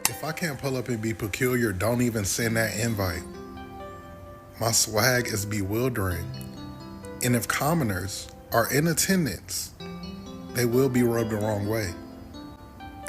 If I can't pull up and be peculiar, don't even send that invite. My swag is bewildering. And if commoners are in attendance, they will be rubbed the wrong way.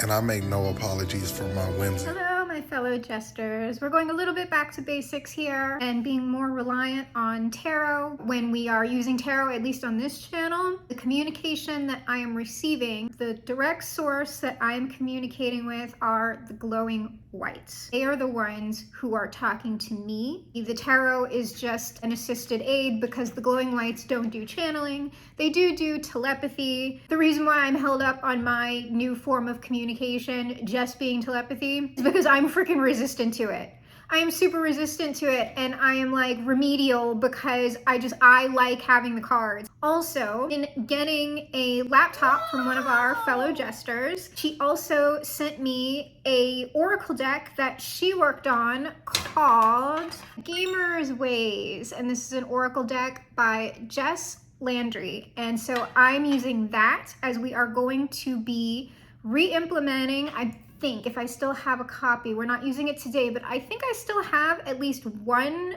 And I make no apologies for my whimsy. Hello, my fellow jesters. We're going a little bit back to basics here and being more reliant on tarot when we are using tarot, at least on this channel. The communication that I am receiving, the direct source that I am communicating with are the glowing whites. They are the ones who are talking to me. The tarot is just an assisted aid because the glowing whites don't do channeling. They do telepathy. The reason why I'm held up on my new form of communication just being telepathy is because I'm freaking resistant to it. I am super resistant to it, and I am like remedial because I like having the cards. Also, in getting a laptop from one of our fellow jesters, she also sent me a oracle deck that she worked on called Gamer's Ways, and this is an oracle deck by LANDRY, and so I'm using that as we are going to be re-implementing. I think if I still have a copy, we're not using it today, but I think I still have at least one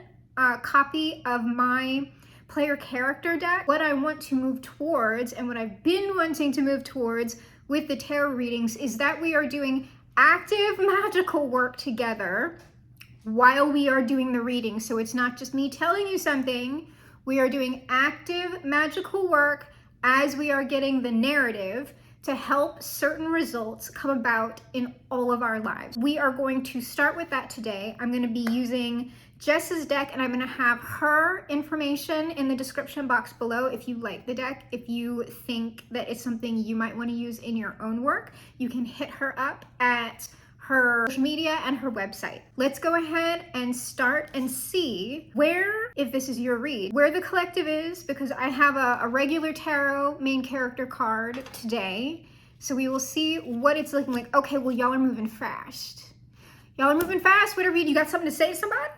copy of my player character deck. What I want to move towards, and what I've been wanting to move towards with the tarot readings, is that we are doing active magical work together while we are doing the reading. So it's not just me telling you something, we are doing active magical work as we are getting the narrative to help certain results come about in all of our lives. We are going to start with that today. I'm going to be using Jess's deck, and I'm going to have her information in the description box below. If you like the deck, if you think that it's something you might want to use in your own work, you can hit her up at her social media and her website. Let's go ahead and start and see where, if this is your read, where the collective is, because I have a regular tarot main character card today. So we will see what it's looking like. Okay, well, y'all are moving fast. Y'all are moving fast. What are you got something to say to somebody?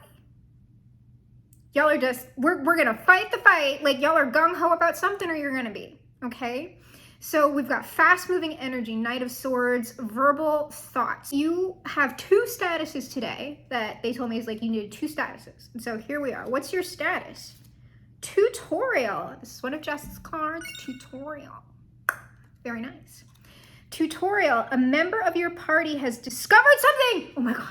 Y'all are just, we're gonna fight the fight. Like y'all are gung-ho about something, or you're gonna be, okay? So we've got fast moving energy, Knight of Swords, verbal thoughts. You have two statuses today that they told me is like you needed two statuses. And so here we are. What's your status? Tutorial. This is one of Jess's cards. Tutorial. Very nice. Tutorial. A member of your party has discovered something. Oh my God.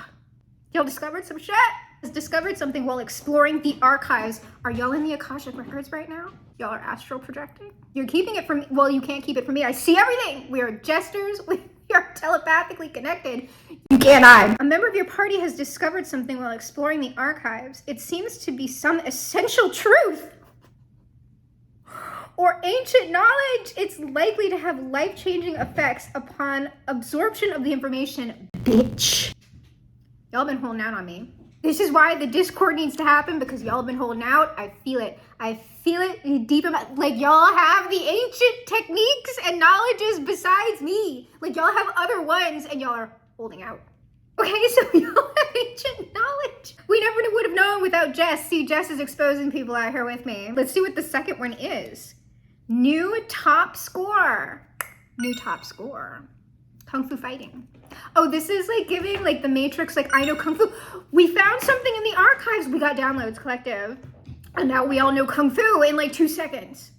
Y'all discovered some shit? Has discovered something while exploring the archives. Are y'all in the Akashic Records right now? Y'all are astral projecting? You're keeping it from me. Well, you can't keep it from me. I see everything. We are jesters. We are telepathically connected. You can't hide. A member of your party has discovered something while exploring the archives. It seems to be some essential truth or ancient knowledge. It's likely to have life-changing effects upon absorption of the information. Bitch. Y'all been holding out on me. This is why the Discord needs to happen, because y'all have been holding out. I feel it. I feel it deep in my, like y'all have the ancient techniques and knowledges besides me. Like y'all have other ones and y'all are holding out. Okay, so y'all have ancient knowledge. We never would have known without Jess. See, Jess is exposing people out here with me. Let's see what the second one is. New top score. New top score. Kung Fu fighting. Oh, this is like giving like the Matrix, like I know Kung Fu. We found something in the archives. We got downloads, collective. And now we all know Kung Fu in like 2 seconds.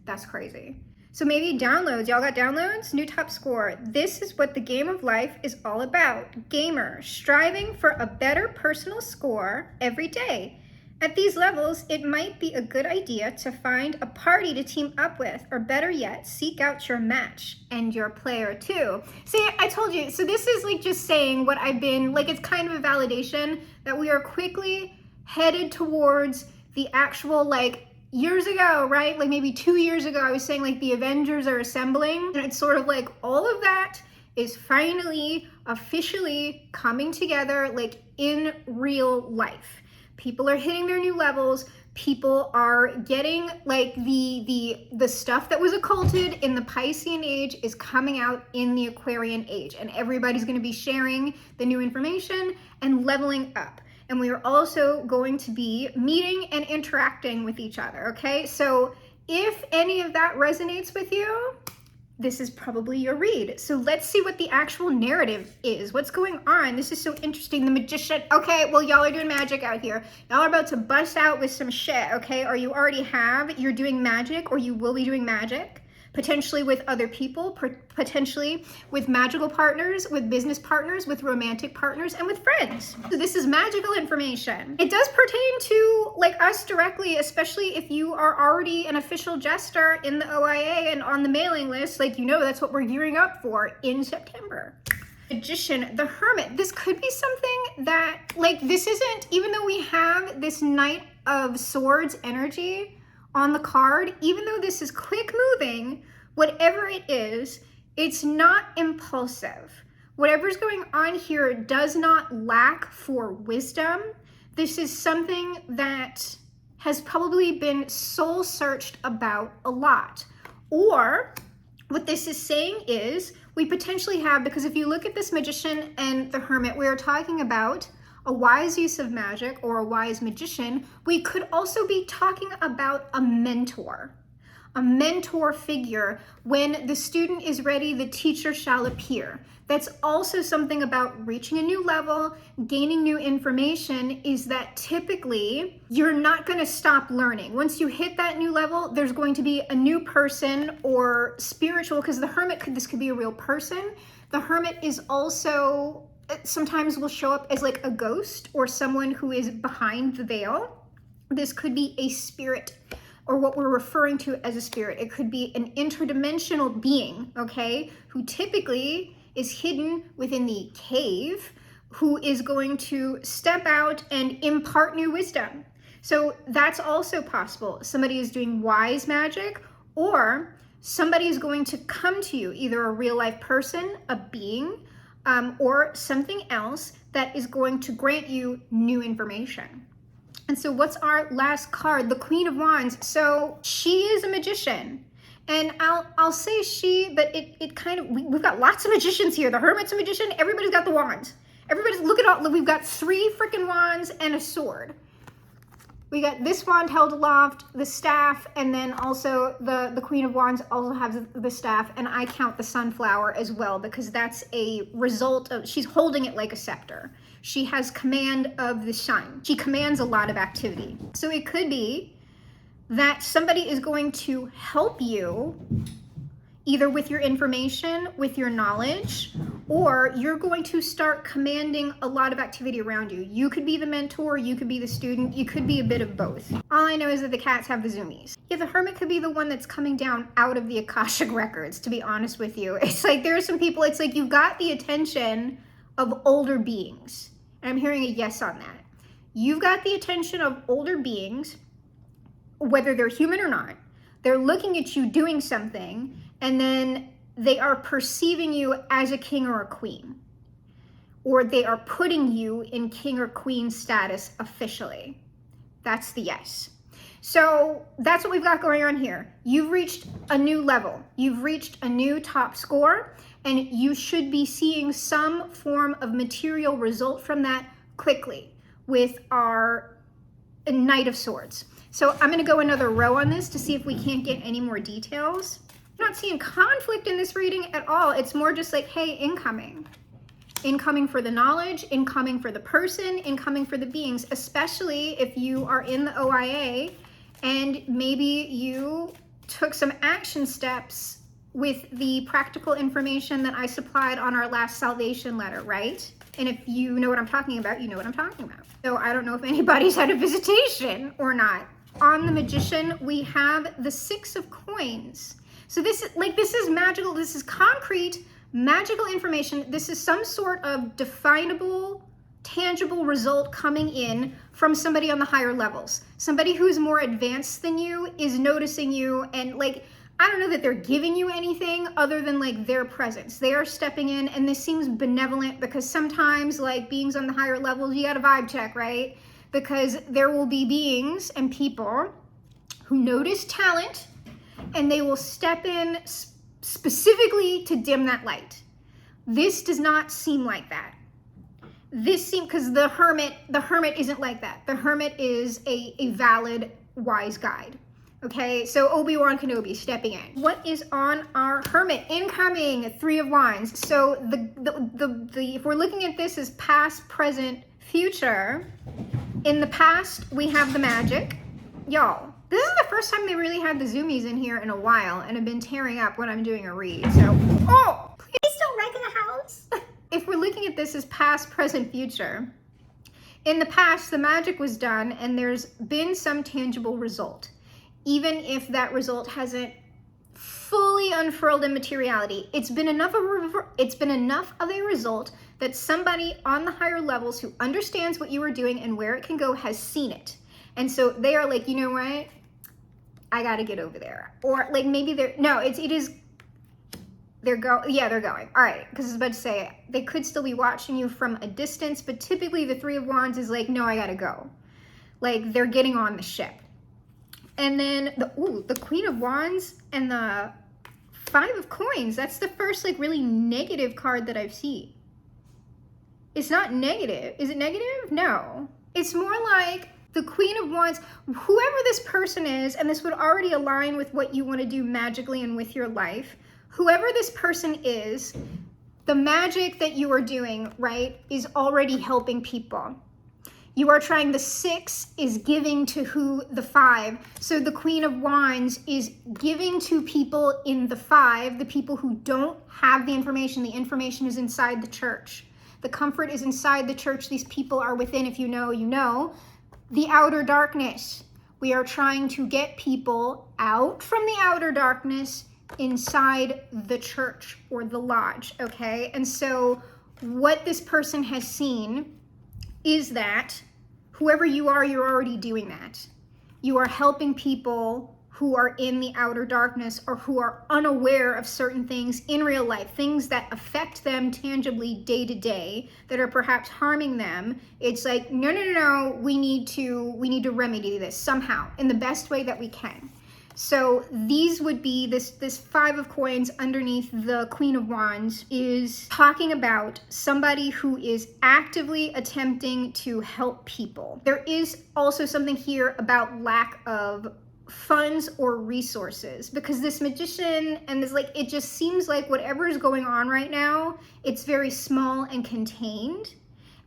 That's crazy. So maybe downloads, y'all got downloads? New top score. This is what the game of life is all about. Gamer, striving for a better personal score every day. At these levels, it might be a good idea to find a party to team up with, or better yet, seek out your match and your player too. See, I told you, so this is like just saying what I've been, like it's kind of a validation that we are quickly headed towards the actual, like years ago, right? Like maybe 2 years ago, I was saying like the Avengers are assembling, and it's sort of like all of that is finally officially coming together like in real life. People are hitting their new levels. People are getting like the stuff that was occulted in the Piscean age is coming out in the Aquarian age, and everybody's going to be sharing the new information and leveling up. And we are also going to be meeting and interacting with each other. Okay, so if any of that resonates with you, this is probably your read. So let's see what the actual narrative is. What's going on? This is so interesting. The magician. Okay, well, y'all are doing magic out here. Y'all are about to bust out with some shit, okay? Or you already have. You're doing magic, or you will be doing magic. Potentially with other people, potentially with magical partners, with business partners, with romantic partners, and with friends. So this is magical information. It does pertain to like us directly, especially if you are already an official jester in the OIA and on the mailing list. Like, you know, that's what we're gearing up for in September. Magician, the Hermit. This could be something that, like, this isn't, even though we have this Knight of Swords energy on the card, even though this is quick moving, whatever it is, it's not impulsive. Whatever's going on here does not lack for wisdom. This is something that has probably been soul searched about a lot. Or what this is saying is we potentially have, because if you look at this Magician and the Hermit, we are talking about a wise use of magic or a wise magician. We could also be talking about a mentor figure. When the student is ready, the teacher shall appear. That's also something about reaching a new level, gaining new information, is that typically you're not going to stop learning. Once you hit that new level, there's going to be a new person or spiritual, because the Hermit this could be a real person. The Hermit is also sometimes will show up as like a ghost or someone who is behind the veil. This could be a spirit, or what we're referring to as a spirit. It could be an interdimensional being, okay, who typically is hidden within the cave, who is going to step out and impart new wisdom. So that's also possible. Somebody is doing wise magic, or somebody is going to come to you, either a real life person, a being, or something else that is going to grant you new information. And so what's our last card? The Queen of Wands. So she is a magician. And I'll say she, but it kind of, we've got lots of magicians here. The Hermit's a magician. Everybody's got the wands. Everybody's, look at all, we've got 3 freaking wands and a sword. We got this wand held aloft, the staff, and then also the Queen of Wands also has the staff, and I count the sunflower as well because that's a result of, she's holding it like a scepter. She has command of the sun. She commands a lot of activity. So it could be that somebody is going to help you either with your information, with your knowledge, or you're going to start commanding a lot of activity around you. You could be the mentor, you could be the student, you could be a bit of both. All I know is that the cats have the zoomies. Yeah, the Hermit could be the one that's coming down out of the Akashic records, to be honest with you. It's like there are some people, it's like you've got the attention of older beings. And I'm hearing a yes on that. You've got the attention of older beings, whether they're human or not. They're looking at you doing something, and then they are perceiving you as a king or a queen, or they are putting you in king or queen status officially. That's the yes. So that's what we've got going on here. You've reached a new level. You've reached a new top score, and you should be seeing some form of material result from that quickly with our Knight of Swords. So I'm going to go another row on this to see if we can't get any more details. I'm not seeing conflict in this reading at all. It's more just like, hey, incoming. Incoming for the knowledge, incoming for the person, incoming for the beings, especially if you are in the OIA and maybe you took some action steps with the practical information that I supplied on our last salvation letter, right? And if you know what I'm talking about, you know what I'm talking about. So I don't know if anybody's had a visitation or not. On the Magician, we have the 6 of Coins. So this is magical, this is concrete, magical information. This is some sort of definable, tangible result coming in from somebody on the higher levels. Somebody who's more advanced than you is noticing you, and like, I don't know that they're giving you anything other than like their presence. They are stepping in, and this seems benevolent because sometimes like beings on the higher levels, you got a vibe check, right? Because there will be beings and people who notice talent, and they will step in specifically to dim that light. This does not seem like that. This seems, because the hermit isn't like that. The Hermit is a valid, wise guide. Okay, so Obi-Wan Kenobi stepping in. What is on our hermit? Incoming, 3 of Wands. So if we're looking at this as past, present, future, in the past, we have the magic. Y'all, this is the first time they really had the zoomies in here in a while and have been tearing up when I'm doing a read. So, oh, please don't wreck the house. If we're looking at this as past, present, future, in the past, the magic was done and there's been some tangible result. Even if that result hasn't fully unfurled in materiality, it's been enough of a result that somebody on the higher levels who understands what you are doing and where it can go has seen it. And so they are like, you know what? I got to get over there. Or like maybe they're going. All right, because I was about to say, they could still be watching you from a distance, but typically the 3 of Wands is like, no, I got to go. Like they're getting on the ship. And then the Queen of Wands and the 5 of Coins. That's the first like really negative card that I've seen. It's not negative. Is it negative? No. It's more like the Queen of Wands, whoever this person is, and this would already align with what you want to do magically and with your life. Whoever this person is, the magic that you are doing, right, is already helping people. You are trying, the 6 is giving to the 5. So the Queen of Wands is giving to people in the 5, the people who don't have the information. The information is inside the church. The comfort is inside the church. These people are within, if you know, you know. The outer darkness. We are trying to get people out from the outer darkness inside the church or the lodge, okay? And so what this person has seen is that whoever you are, you're already doing that. You are helping people who are in the outer darkness or who are unaware of certain things in real life, things that affect them tangibly day to day that are perhaps harming them. It's like, no, we need to remedy this somehow in the best way that we can. So these would be, this 5 of Coins underneath the Queen of Wands is talking about somebody who is actively attempting to help people. There is also something here about lack of funds or resources, because this Magician and this, like, it just seems like whatever is going on right now, it's very small and contained.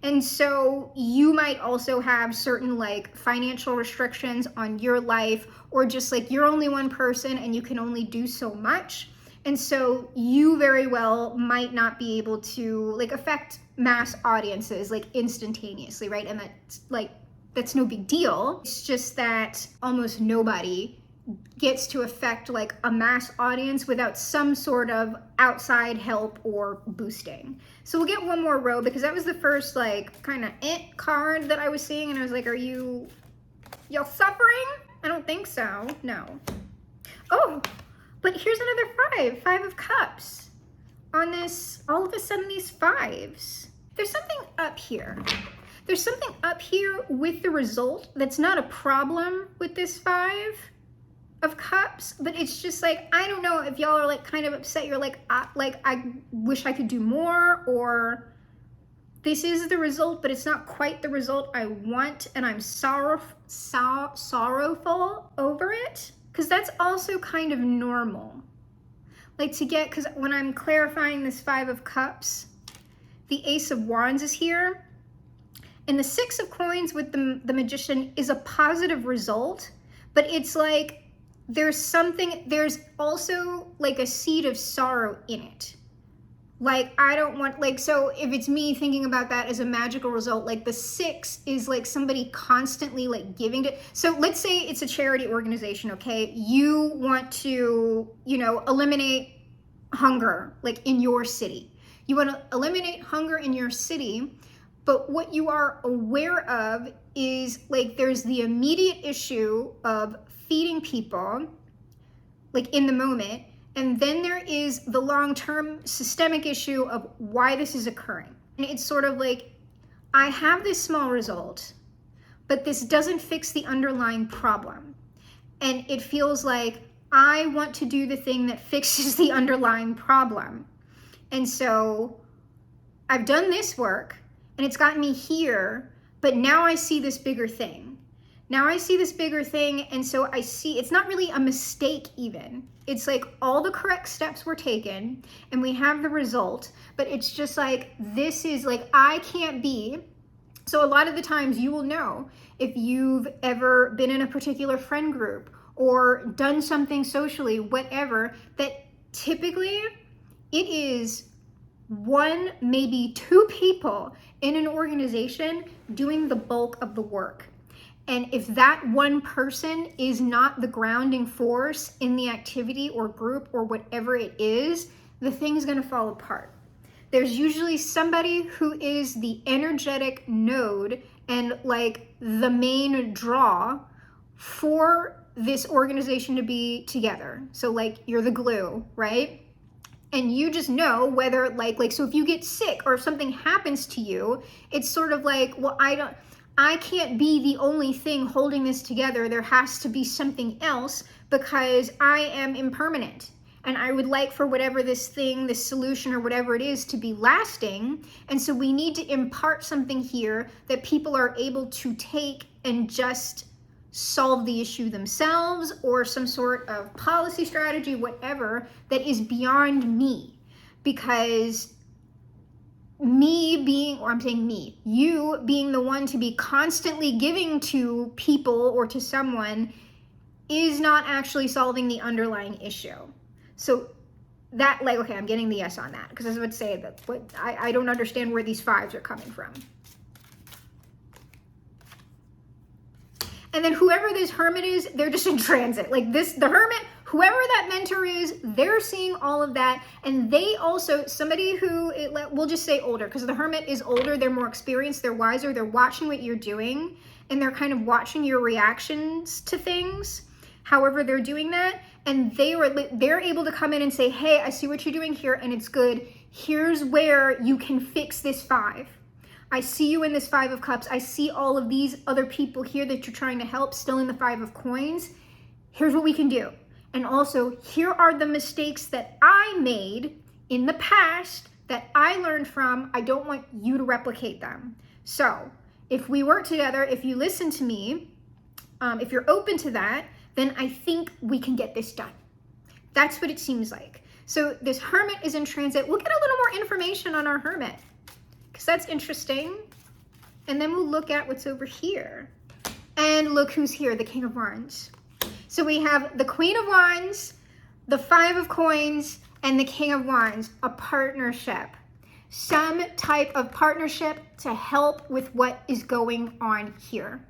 And so you might also have certain like financial restrictions on your life, or just like you're only one person and you can only do so much. And so you very well might not be able to like affect mass audiences like instantaneously, right? And that's no big deal. It's just that almost nobody gets to affect like a mass audience without some sort of outside help or boosting. So we'll get one more row, because that was the first like kind of card that I was seeing, and I was like, are y'all suffering? I don't think so. No. Oh, but here's another 5 of Cups on this. All of a sudden these 5s, there's something up here. There's something up here with the result that's not a problem with this 5 of Cups, but it's just like, I don't know if y'all are like kind of upset. You're like I wish I could do more, or this is the result, but it's not quite the result I want, and I'm sorrowful over it, because that's also kind of normal. Like to get, because when I'm clarifying this 5 of Cups, the Ace of Wands is here, and the 6 of Coins with the Magician is a positive result, but it's like, there's also like a seed of sorrow in it. Like, I don't want, like, so if it's me thinking about that as a magical result, like the 6 is like somebody constantly like giving to, so let's say it's a charity organization, okay? You want to, eliminate hunger, like in your city. You want to eliminate hunger in your city, but what you are aware of is like there's the immediate issue of feeding people like in the moment, and then there is the long-term systemic issue of why this is occurring. And it's sort of like, I have this small result, but this doesn't fix the underlying problem. And it feels like I want to do the thing that fixes the underlying problem. And so I've done this work and it's gotten me here, but now I see this bigger thing. Now I see this bigger thing, and so I see it's not really a mistake even. It's like all the correct steps were taken and we have the result, but it's just like, this is like, I can't be. So a lot of the times you will know if you've ever been in a particular friend group or done something socially, whatever, that typically it is one, maybe two people in an organization doing the bulk of the work. And if that one person is not the grounding force in the activity or group or whatever it is, the thing's gonna fall apart. There's usually somebody who is the energetic node and like the main draw for this organization to be together. So like you're the glue, right? And you just know whether like so if you get sick or if something happens to you, it's sort of like, well, I can't be the only thing holding this together. There has to be something else because I am impermanent. And I would like for whatever this thing, this solution or whatever it is to be lasting. And so we need to impart something here that people are able to take and just solve the issue themselves, or some sort of policy strategy, whatever, that is beyond me. Because me being, or I'm saying me, you being the one to be constantly giving to people or to someone is not actually solving the underlying issue. So that, like, okay, I'm getting the yes on that, because I would say that I don't understand where these fives are coming from. And then whoever this hermit is, they're just in transit. Like this, the hermit, whoever that mentor is, they're seeing all of that. And they also, somebody who, we'll just say older, because the hermit is older, they're more experienced, they're wiser, they're watching what you're doing, and they're kind of watching your reactions to things, however they're doing that. And they're able to come in and say, hey, I see what you're doing here, and it's good. Here's where you can fix this five. I see you in this Five of Cups. I see all of these other people here that you're trying to help still in the Five of Coins. Here's what we can do. And also, here are the mistakes that I made in the past that I learned from. I don't want you to replicate them. So if we work together, if you listen to me, if you're open to that, then I think we can get this done. That's what it seems like. So this hermit is in transit. We'll get a little more information on our hermit, because that's interesting. And then we'll look at what's over here. And look who's here, the King of Wands. So we have the Queen of Wands, the Five of Coins, and the King of Wands, a partnership. Some type of partnership to help with what is going on here.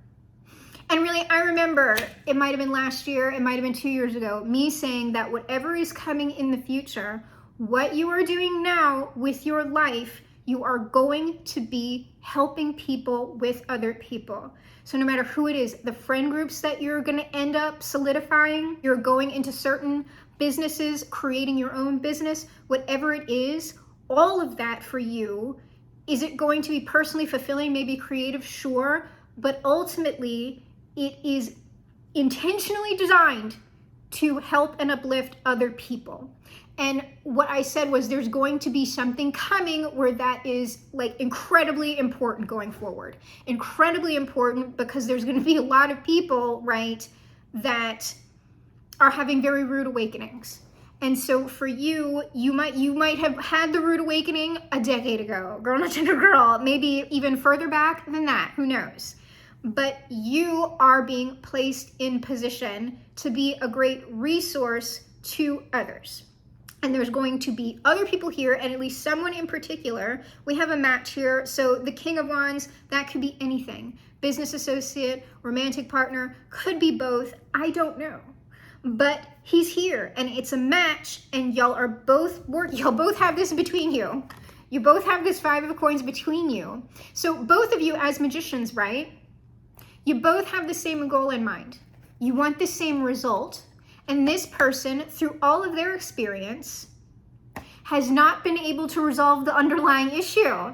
And really, I remember, it might have been last year, it might have been 2 years ago, me saying that whatever is coming in the future, what you are doing now with your life, you are going to be helping people with other people. So no matter who it is, the friend groups that you're going to end up solidifying, you're going into certain businesses, creating your own business, whatever it is, all of that for you, is it going to be personally fulfilling, maybe creative? Sure. But ultimately, it is intentionally designed to help and uplift other people. And what I said was there's going to be something coming where that is like incredibly important going forward. Incredibly important, because there's going to be a lot of people, right, that are having very rude awakenings. And so for you, you might have had the rude awakening a decade ago, girl not tender girl, maybe even further back than that, who knows? But you are being placed in position to be a great resource to others. And there's going to be other people here, and at least someone in particular. We have a match here. So the King of Wands, that could be anything. Business associate, romantic partner, could be both. I don't know. But he's here, and it's a match, and y'all are both y'all both have this between you. You both have this Five of Coins between you. So both of you as magicians, right? You both have the same goal in mind. You want the same result. And this person, through all of their experience, has not been able to resolve the underlying issue.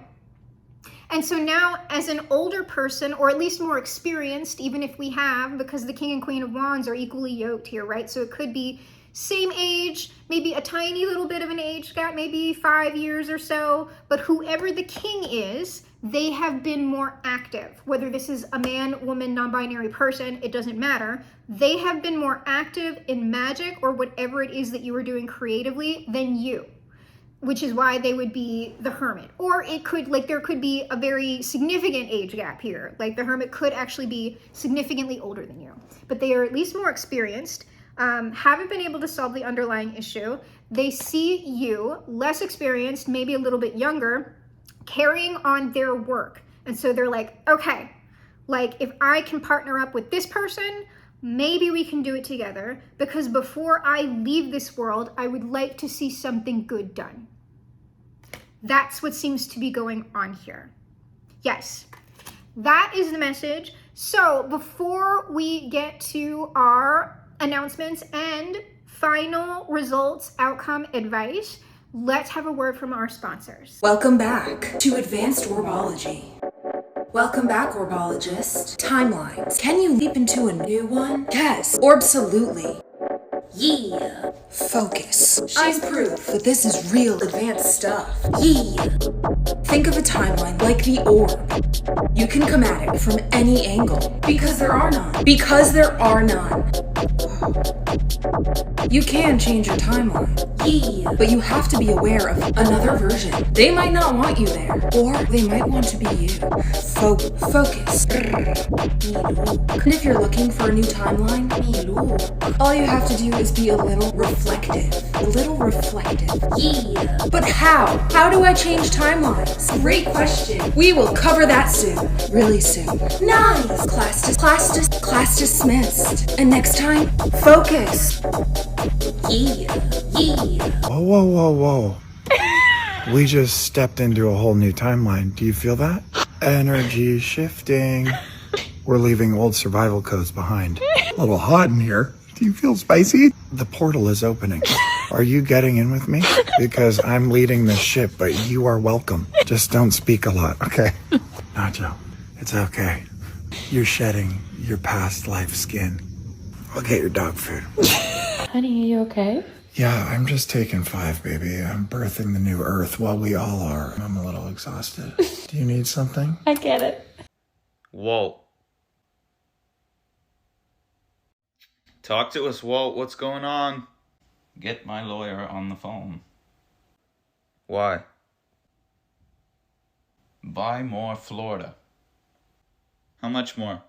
And so now, as an older person, or at least more experienced, even if we have, because the King and Queen of Wands are equally yoked here, right? So it could be same age, maybe a tiny little bit of an age gap, maybe 5 years or so. But whoever the king is, they have been more active. Whether this is a man, woman, non-binary person, it doesn't matter. They have been more active in magic or whatever it is that you are doing creatively than you, which is why they would be the hermit. Or it could, like, there could be a very significant age gap here. Like, the hermit could actually be significantly older than you, but they are at least more experienced, haven't been able to solve the underlying issue. They see you, less experienced, maybe a little bit younger, carrying on their work. And so they're like, okay, like, if I can partner up with this person, maybe we can do it together, because before I leave this world, I would like to see something good done. That's what seems to be going on here. Yes, that is the message. So before we get to our announcements and final results, outcome, advice, let's have a word from our sponsors. Welcome back to Advanced Orbology. Welcome back, Orbologist. Timelines. Can you leap into a new one? Yes, absolutely. Yeah. Focus. I'm proof that this is real advanced stuff. Yeah. Think of a timeline like the orb. You can come at it from any angle. Because there are none. Because there are none. You can change your timeline. Yeah. But you have to be aware of another version. They might not want you there. Or they might want to be you. Focus. And if you're looking for a new timeline, all you have to do is be a little reflective. A little reflective. Yeah. But how? How do I change timelines? Great question. We will cover that soon. Really soon. Nice. Class dismissed. And next time, focus. Yeah. Whoa. We just stepped into a whole new timeline. Do you feel that? Energy shifting. We're leaving old survival codes behind. A little hot in here. Do you feel spicy? The portal is opening. Are you getting in with me? Because I'm leading the ship, but you are welcome. Just don't speak a lot, okay? Nacho, it's okay. You're shedding your past life skin. I'll get your dog food. Honey, are you okay? Yeah, I'm just taking 5, baby. I'm birthing the new Earth. Well, we all are. I'm a little exhausted. Do you need something? I get it. Walt. Talk to us, Walt. What's going on? Get my lawyer on the phone. Why? Buy more Florida. How much more?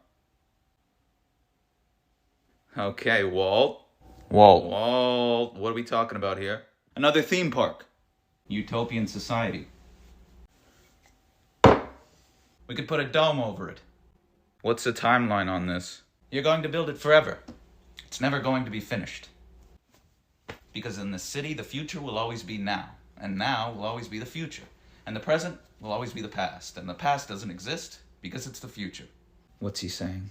Okay, Walt. Walt, what are we talking about here? Another theme park. Utopian society. We could put a dome over it. What's the timeline on this? You're going to build it forever. It's never going to be finished. Because in the city, the future will always be now. And now will always be the future. And the present will always be the past. And the past doesn't exist because it's the future. What's he saying?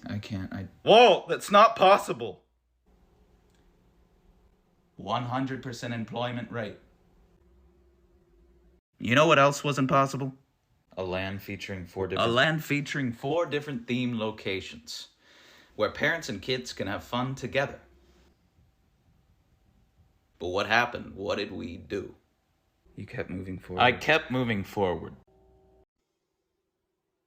Walt, that's not possible. 100% employment rate. You know what else wasn't possible? A land featuring 4 different theme locations. Where parents and kids can have fun together. But what happened? What did we do? You kept moving forward. I kept moving forward.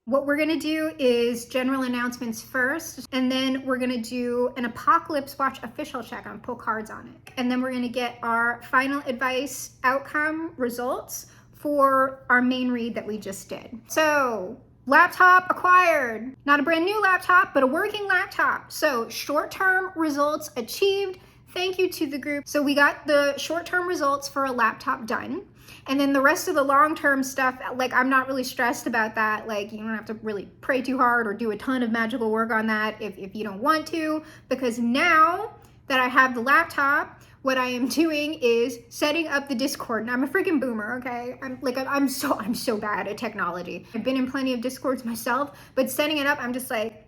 What we're going to do is general announcements first, and then we're going to do an Apocalypse Watch official check on pull cards on it. And then we're going to get our final advice outcome results for our main read that we just did. So, laptop acquired. Not a brand new laptop, but a working laptop. So, short-term results achieved. Thank you to the group. So we got the short-term results for a laptop done. And then the rest of the long-term stuff, like, I'm not really stressed about that. Like, you don't have to really pray too hard or do a ton of magical work on that if you don't want to, because now that I have the laptop, what I am doing is setting up the Discord. And I'm a freaking boomer, okay? I'm so bad at technology. I've been in plenty of Discords myself, but setting it up, I'm just like,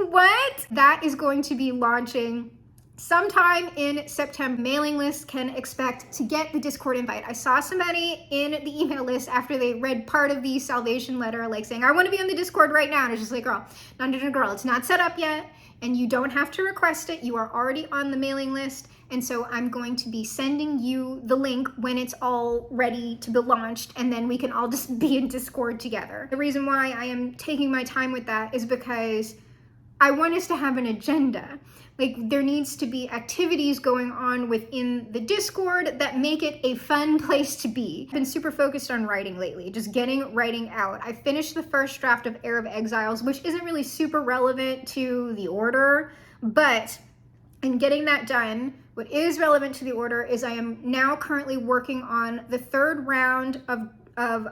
what? That is going to be launching sometime in September, mailing list can expect to get the Discord invite. I saw somebody in the email list after they read part of the salvation letter, like saying, I want to be on the Discord right now. And it's just like, girl, girl, it's not set up yet. And you don't have to request it. You are already on the mailing list. And so I'm going to be sending you the link when it's all ready to be launched, and then we can all just be in Discord together. The reason why I am taking my time with that is because I want us to have an agenda. Like, there needs to be activities going on within the Discord that make it a fun place to be. I've been super focused on writing lately, just getting writing out. I finished the first draft of Heir of Exiles, which isn't really super relevant to the order, but in getting that done, what is relevant to the order is I am now currently working on the third round of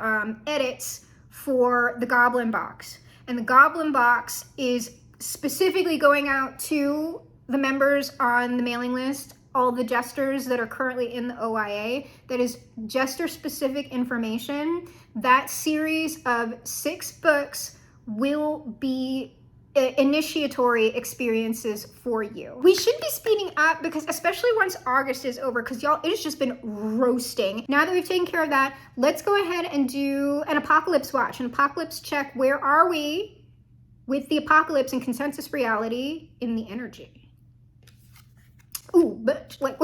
edits for the Goblin Box. And the Goblin Box is specifically going out to the members on the mailing list, all the jesters that are currently in the OIA. That is jester specific information. That series of 6 books will be initiatory experiences for you. We should be speeding up because especially once August is over, because y'all, it has just been roasting. Now that we've taken care of that, let's go ahead and do an apocalypse watch, an apocalypse check. Where are we with the apocalypse and consensus reality in the energy? Ooh, but like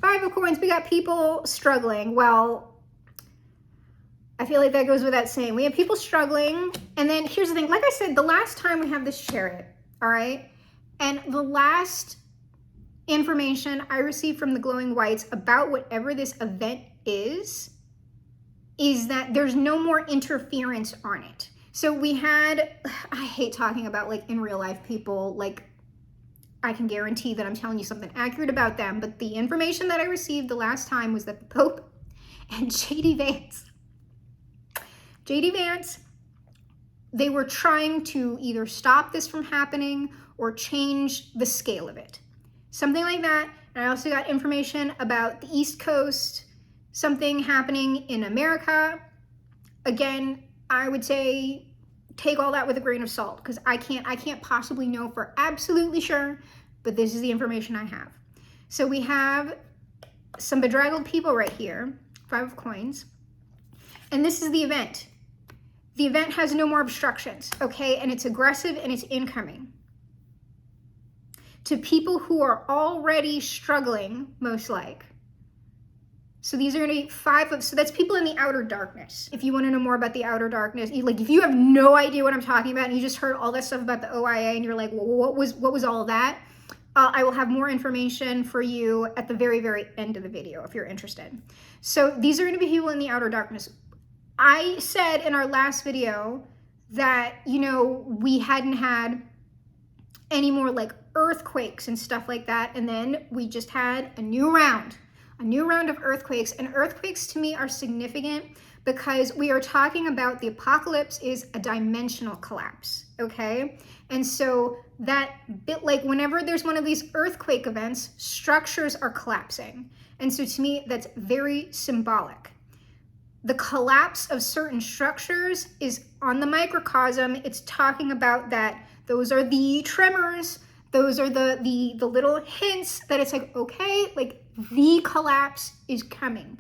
5 of coins, we got people struggling. Well, I feel like that goes without saying. We have people struggling. And then here's the thing. Like I said, the last time we have this chariot, all right? And the last information I received from the Glowing Whites about whatever this event is that there's no more interference on it. So we had, I hate talking about like in real life people, like I can guarantee that I'm telling you something accurate about them. But the information that I received the last time was that the Pope and JD Vance, they were trying to either stop this from happening or change the scale of it. Something like that. And I also got information about the East Coast, something happening in America. Again, I would say take all that with a grain of salt because I can't possibly know for absolutely sure, but this is the information I have. So we have some bedraggled people right here, 5 of coins. And this is the event. The event has no more obstructions, okay? And it's aggressive and it's incoming. To people who are already struggling, most like. So these are gonna be 5 of, so that's people in the outer darkness. If you wanna know more about the outer darkness, like if you have no idea what I'm talking about and you just heard all that stuff about the OIA and you're like, well, what was all of that? I will have more information for you at the very, very end of the video if you're interested. So these are gonna be people in the outer darkness. I said in our last video that, you know, we hadn't had any more like earthquakes and stuff like that. And then we just had a new round of earthquakes. And earthquakes to me are significant because we are talking about the apocalypse is a dimensional collapse, okay? And so that bit, like whenever there's one of these earthquake events, structures are collapsing. And so to me, that's very symbolic. The collapse of certain structures is on the microcosm. It's talking about that those are the tremors. Those are the little hints that it's like, okay, like the collapse is coming.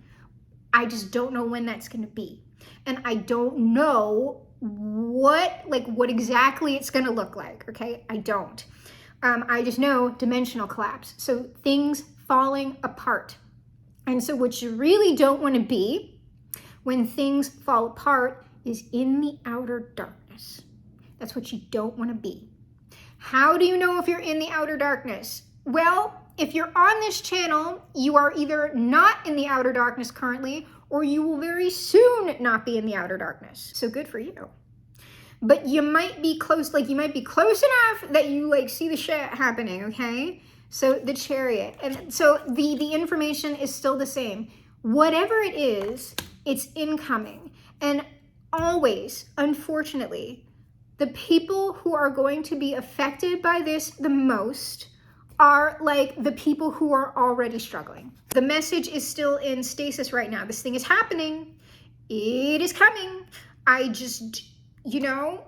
I just don't know when that's going to be. And I don't know what exactly it's going to look like. Okay. I don't. I just know dimensional collapse. So things falling apart. And so what you really don't want to be when things fall apart is in the outer darkness. That's what you don't want to be. How do you know if you're in the outer darkness? Well, if you're on this channel, you are either not in the outer darkness currently, or you will very soon not be in the outer darkness. So good for you. But you might be close, like you might be close enough that you like see the shit happening, okay? So the chariot. And so the information is still the same. Whatever it is, it's incoming. And always, unfortunately, the people who are going to be affected by this the most are like the people who are already struggling. The message is still in stasis right now. This thing is happening. It is coming. I just, you know,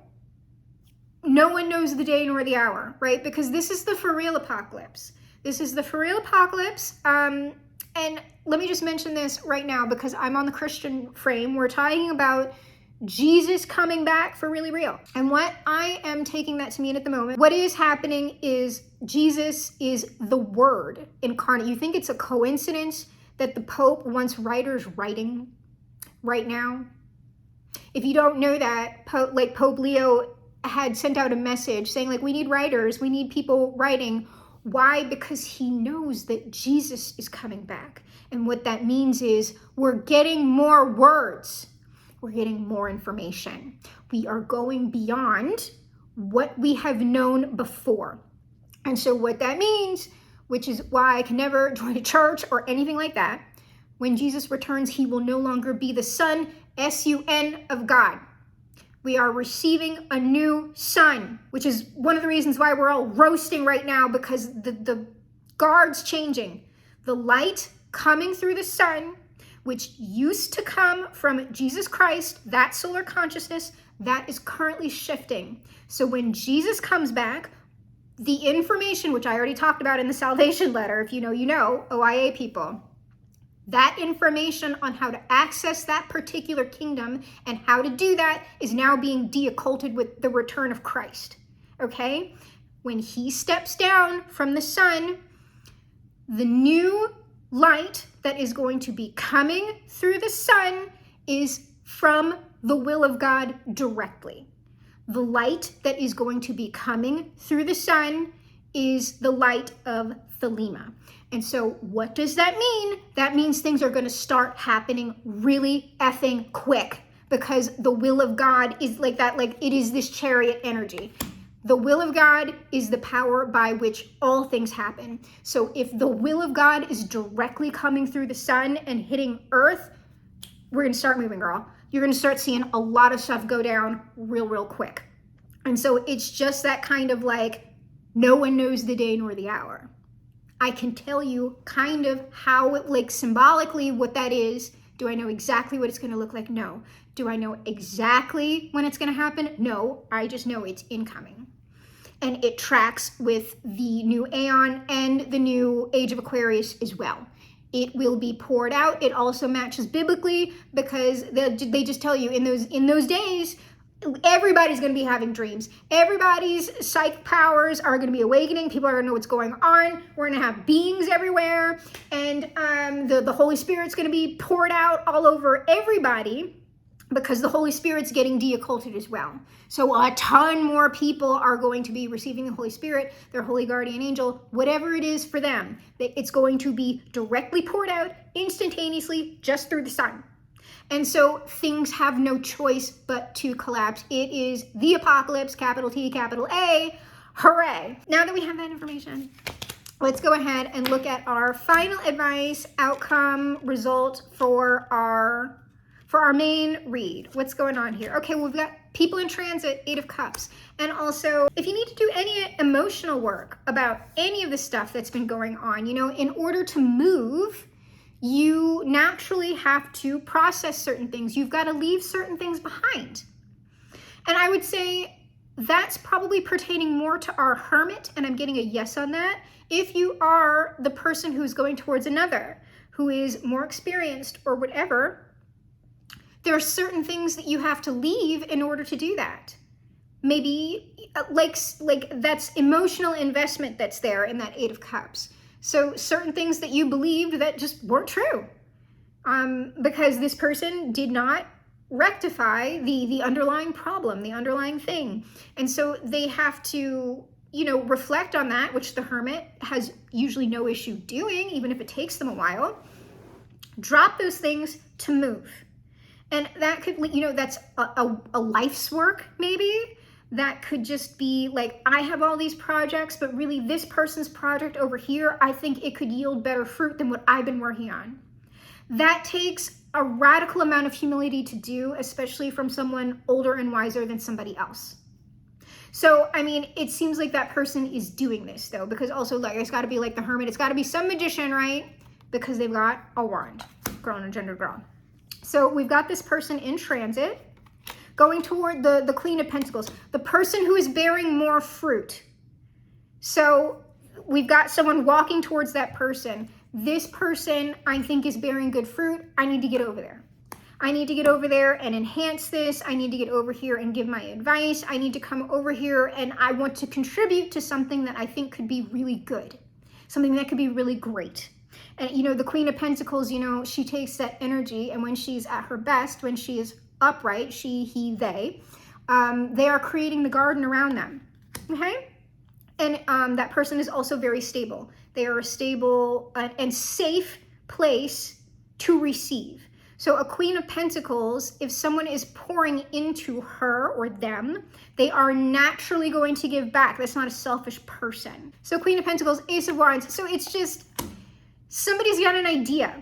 no one knows the day nor the hour, right? Because this is the for real apocalypse. This is the for real apocalypse. And let me just mention this right now because I'm on the Christian frame. We're talking about Jesus coming back for really real. And what I am taking that to mean at the moment, what is happening is Jesus is the Word incarnate. You think it's a coincidence that the Pope wants writers writing right now? If you don't know that, Pope Leo had sent out a message saying like, we need writers, we need people writing. Why? Because he knows that Jesus is coming back. And what that means is we're getting more words. We're getting more information. We are going beyond what we have known before. And so what that means, which is why I can never join a church or anything like that, when Jesus returns, he will no longer be the Son, S-U-N, of God. We are receiving a new sun, which is one of the reasons why we're all roasting right now, because the guard's changing. The light coming through the sun, which used to come from Jesus Christ, that solar consciousness, that is currently shifting. So when Jesus comes back, the information, which I already talked about in the salvation letter, if you know, you know, OIA people, that information on how to access that particular kingdom and how to do that is now being de-occulted with the return of Christ, okay? When he steps down from the sun, the new light that is going to be coming through the sun is from the will of God directly. The light that is going to be coming through the sun is the light of Thelema. And so what does that mean? That means things are going to start happening really effing quick, because the will of God is like that, like it is this chariot energy. The will of God is the power by which all things happen. So if the will of God is directly coming through the sun and hitting earth, we're going to start moving, girl. You're going to start seeing a lot of stuff go down real quick. And so it's just that kind of like, no one knows the day nor the hour. I can tell you kind of how it, like symbolically what that is. Do I know exactly what it's going to look like? No. Do I know exactly when it's going to happen? No. I just know it's incoming. And it tracks with the new Aeon and the new Age of Aquarius as well. It will be poured out. It also matches biblically because they just tell you in those days, everybody's going to be having dreams. Everybody's psychic powers are going to be awakening. People are going to know what's going on. We're going to have beings everywhere. And the Holy Spirit's going to be poured out all over everybody because the Holy Spirit's getting de-occulted as well. So a ton more people are going to be receiving the Holy Spirit, their holy guardian angel, whatever it is for them. It's going to be directly poured out instantaneously just through the sun. And so things have no choice but to collapse. It is the apocalypse, capital T, capital A. Hooray. Now that we have that information, let's go ahead and look at our final advice, outcome, result for our main read. What's going on here? Okay, well, we've got people in transit, 8 of Cups. And also, if you need to do any emotional work about any of the stuff that's been going on, you know, in order to move, you naturally have to process certain things. You've got to leave certain things behind. And I would say that's probably pertaining more to our hermit, and I'm getting a yes on that. If you are the person who's going towards another, who is more experienced or whatever, there are certain things that you have to leave in order to do that. Maybe like that's emotional investment that's there in that 8 of Cups. So certain things that you believed that just weren't true because this person did not rectify the underlying problem, the underlying thing. And so they have to, you know, reflect on that, which the hermit has usually no issue doing, even if it takes them a while. Drop those things to move. And that could, you know, that's a life's work maybe. That could just be like, I have all these projects, but really this person's project over here, I think it could yield better fruit than what I've been working on. That takes a radical amount of humility to do, especially from someone older and wiser than somebody else. So, I mean, it seems like that person is doing this though, because also like, it's gotta be like the hermit, it's gotta be some magician, right? Because they've got a wand, grown and gender grown. So we've got this person in transit, going toward the Queen of Pentacles, the person who is bearing more fruit. So we've got someone walking towards that person. This person I think is bearing good fruit. I need to get over there. I need to get over there and enhance this. I need to get over here and give my advice. I need to come over here and I want to contribute to something that I think could be really good. Something that could be really great. And, you know, the Queen of Pentacles, you know, she takes that energy, and when she's at her best, when she is upright, she, he, they are creating the garden around them, okay? And that person is also very stable. They are a stable and safe place to receive. So a Queen of Pentacles, if someone is pouring into her or them, they are naturally going to give back. That's not a selfish person. So Queen of Pentacles, Ace of Wands. So it's just, somebody's got an idea,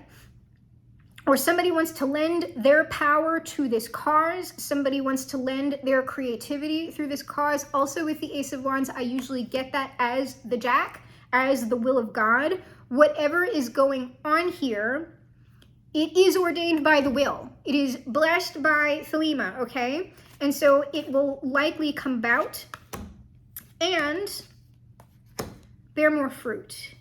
or somebody wants to lend their power to this cause. Somebody wants to lend their creativity through this cause. Also with the Ace of Wands, I usually get that as the Jack, as the will of God. Whatever is going on here, it is ordained by the will. It is blessed by Thelema, okay? And so it will likely come about and bear more fruit.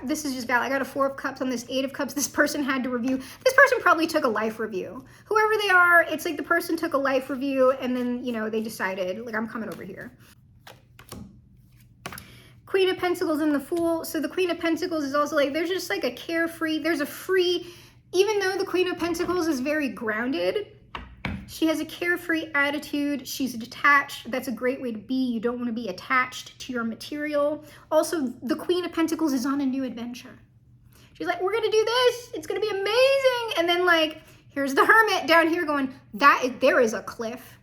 This is just valid. I got a 4 of Cups on this 8 of Cups. This person had to review. This person probably took a life review. Whoever they are, it's like the person took a life review and then, you know, they decided, like, I'm coming over here. Queen of Pentacles and the Fool. So the Queen of Pentacles is also like, there's just like a carefree, there's a free, even though the Queen of Pentacles is very grounded, she has a carefree attitude. She's detached. That's a great way to be. You don't want to be attached to your material. Also, the Queen of Pentacles is on a new adventure. She's like, we're going to do this. It's going to be amazing. And then like, here's the Hermit down here going, there is a cliff.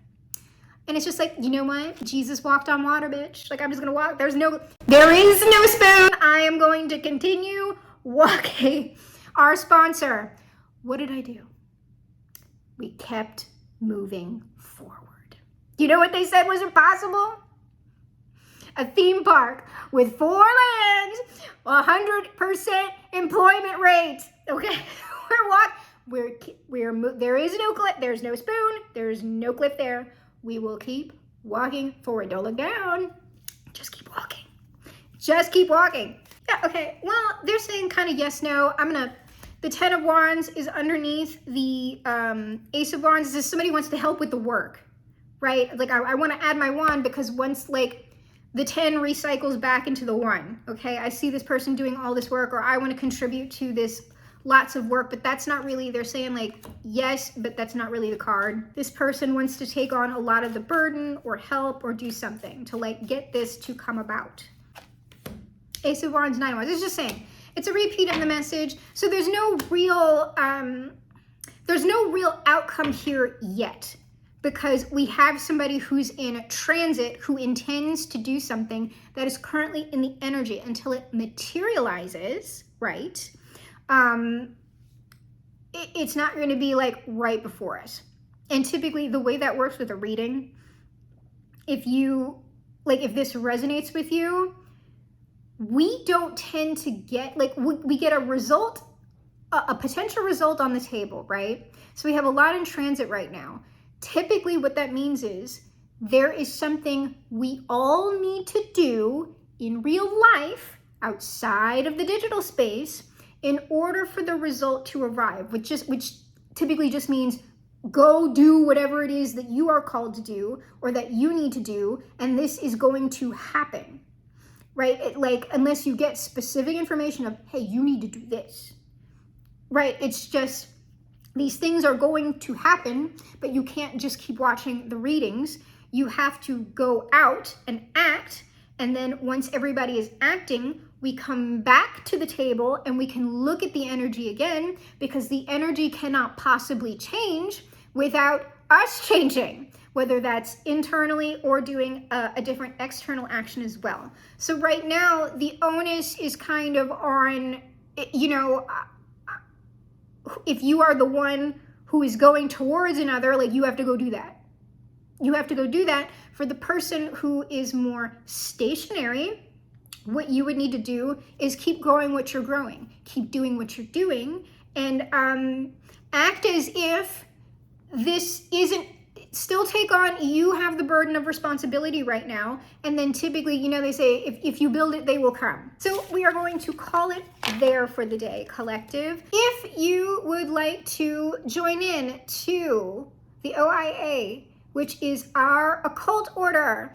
And it's just like, you know what? Jesus walked on water, bitch. Like, I'm just going to walk. There is no spoon. I am going to continue walking. Our sponsor. What did I do? We kept moving forward. You know what they said was impossible? A theme park with 4 lands, 100% employment rate. Okay, there is no cliff. There's no spoon. There's no cliff there. We will keep walking forward. Don't look down. Just keep walking. Just keep walking. Yeah. Okay. Well, they're saying kind of yes, no. The 10 of Wands is underneath the Ace of Wands. Is somebody wants to help with the work, right? Like I want to add my wand because once like the 10 recycles back into the 1, okay? I see this person doing all this work, or I want to contribute to this lots of work, but that's not really, they're saying like, yes, but that's not really the card. This person wants to take on a lot of the burden or help or do something to like get this to come about. Ace of Wands, 9 of Wands. It's just saying, it's a repeat of the message. So there's no real outcome here yet, because we have somebody who's in transit who intends to do something that is currently in the energy until it materializes, right? It's not going to be like right before us. And typically the way that works with a reading, if this resonates with you, we don't tend to get, we get a result, a potential result on the table, right? So we have a lot in transit right now. Typically what that means is there is something we all need to do in real life outside of the digital space in order for the result to arrive, which typically just means go do whatever it is that you are called to do or that you need to do, and this is going to happen. Right? Unless you get specific information of, hey, you need to do this, right? It's just, these things are going to happen, but you can't just keep watching the readings. You have to go out and act. And then once everybody is acting, we come back to the table and we can look at the energy again, because the energy cannot possibly change without us changing, whether that's internally or doing a different external action as well. So right now, the onus is kind of on, you know, if you are the one who is going towards another, like you have to go do that. You have to go do that. For the person who is more stationary, what you would need to do is keep growing what you're growing, keep doing what you're doing, and act as if this isn't still take on, you have the burden of responsibility right now. And then typically, you know, they say, if you build it, they will come. So we are going to call it there for the day, collective. If you would like to join in to the OIA, which is our occult order,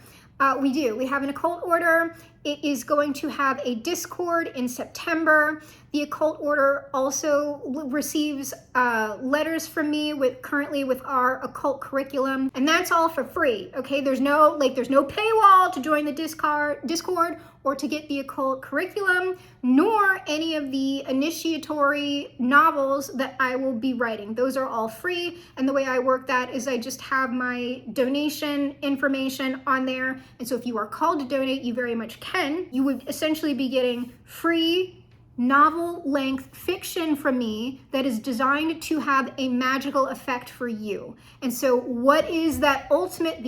we have an occult order. It is going to have a Discord in September. The occult order also receives letters from me currently with our occult curriculum, and that's all for free. Okay, there's no paywall to join the Discord or to get the occult curriculum, nor any of the initiatory novels that I will be writing. Those are all free, and the way I work that is I just have my donation information on there, and so if you are called to donate, you very much can. You would essentially be getting free novel-length fiction from me that is designed to have a magical effect for you. And so what is the ultimate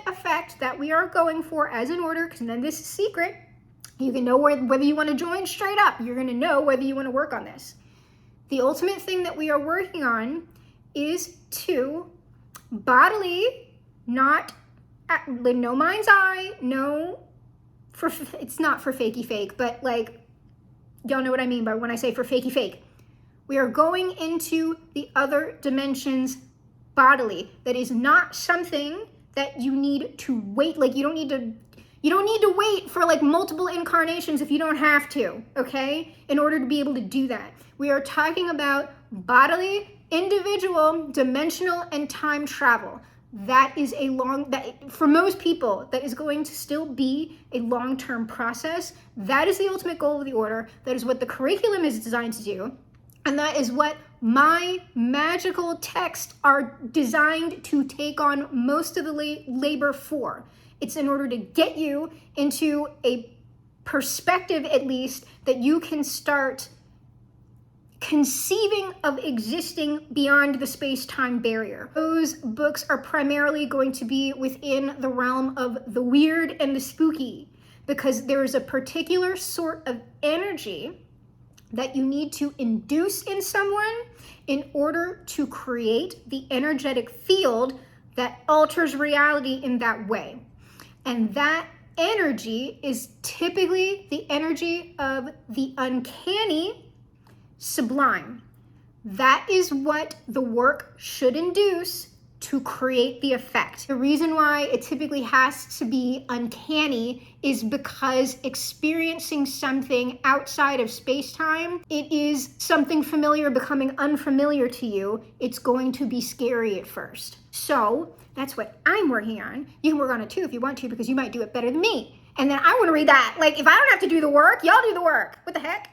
effect that we are going for as an order, because then this is secret. You can know whether you want to join straight up. You're going to know whether you want to work on this. The ultimate thing that we are working on is to bodily, not no mind's eye, it's not for fakey fake, but like, y'all know what I mean by when I say for fakey fake. We are going into the other dimensions bodily. That is not something that you need to wait. Like you don't need to wait for like multiple incarnations if you don't have to, okay? In order to be able to do that. We are talking about bodily, individual, dimensional, and time travel. That is for most people, that is going to still be a long-term process. That is the ultimate goal of the order. That is what the curriculum is designed to do. And that is what my magical texts are designed to take on most of the labor for. It's in order to get you into a perspective, at least, that you can start conceiving of existing beyond the space-time barrier. Those books are primarily going to be within the realm of the weird and the spooky, because there is a particular sort of energy that you need to induce in someone in order to create the energetic field that alters reality in that way. And that energy is typically the energy of the uncanny, sublime. That is what the work should induce to create the effect. The reason why it typically has to be uncanny is because experiencing something outside of space-time, it is something familiar becoming unfamiliar to you. It's going to be scary at first. So that's what I'm working on. You can work on it too if you want to, because you might do it better than me. And then I want to read that. Like, if I don't have to do the work, y'all do the work. What the heck?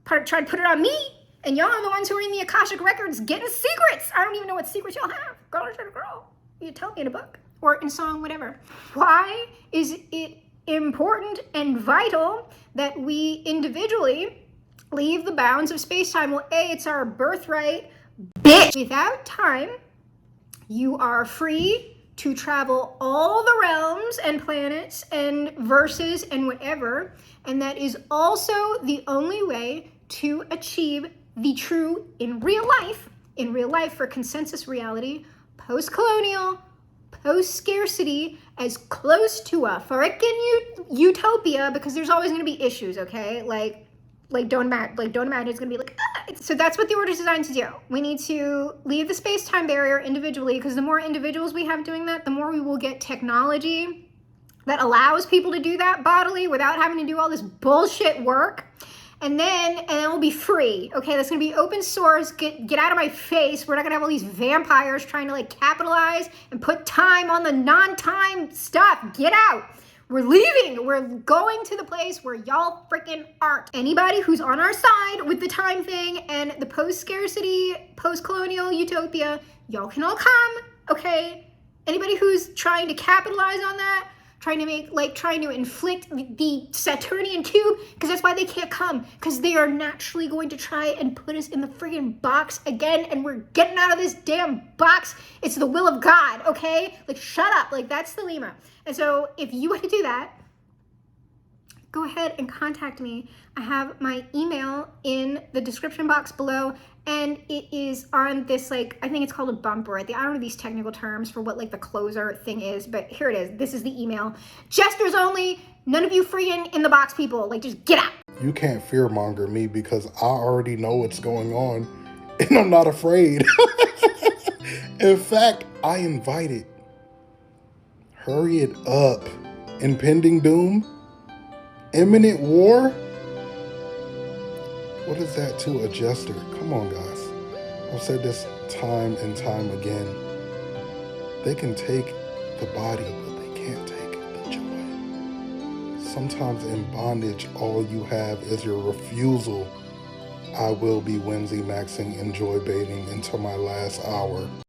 Try to put it on me, and y'all are the ones who are in the Akashic Records getting secrets. I don't even know what secrets y'all have. Girl, girl. You tell me in a book or in song, whatever. Why is it important and vital that we individually leave the bounds of space-time? Well, A, it's our birthright, bitch. Without time, you are free to travel all the realms and planets and verses and whatever, and that is also the only way to achieve the true in real life for consensus reality, post-colonial, post-scarcity, as close to a frickin' utopia, because there's always going to be issues, okay? Don't imagine it's going to be like, ah! So that's what the order is designed to do. We need to leave the space-time barrier individually, because the more individuals we have doing that, the more we will get technology that allows people to do that bodily without having to do all this bullshit work. And then we'll be free. Okay, that's gonna be open source. Get out of my face. We're not gonna have all these vampires trying to like capitalize and put time on the non-time stuff. Get out. We're leaving. We're going to the place where y'all freaking aren't. Anybody who's on our side with the time thing and the post-scarcity, post-colonial utopia, y'all can all come, okay? Anybody who's trying to capitalize on that, trying to inflict the Saturnian cube, because that's why they can't come, because they are naturally going to try and put us in the friggin' box again, and we're getting out of this damn box. It's the will of God, okay? Like, shut up. Like, that's the Lima. And so if you want to do that, go ahead and contact me. I have my email in the description box below, and it is on this, like, I think it's called a bumper. I don't know these technical terms for what like the closer thing is, but here it is. This is the email. Jesters only, none of you freaking in the box people, like just get out. You can't fearmonger me because I already know what's going on and I'm not afraid. In fact, I invite it. Hurry it up. Impending doom? Imminent war? What is that to a jester? Come on, guys. I've said this time and time again. They can take the body, but they can't take the joy. Sometimes in bondage, all you have is your refusal. I will be whimsy maxing and joy baiting until my last hour.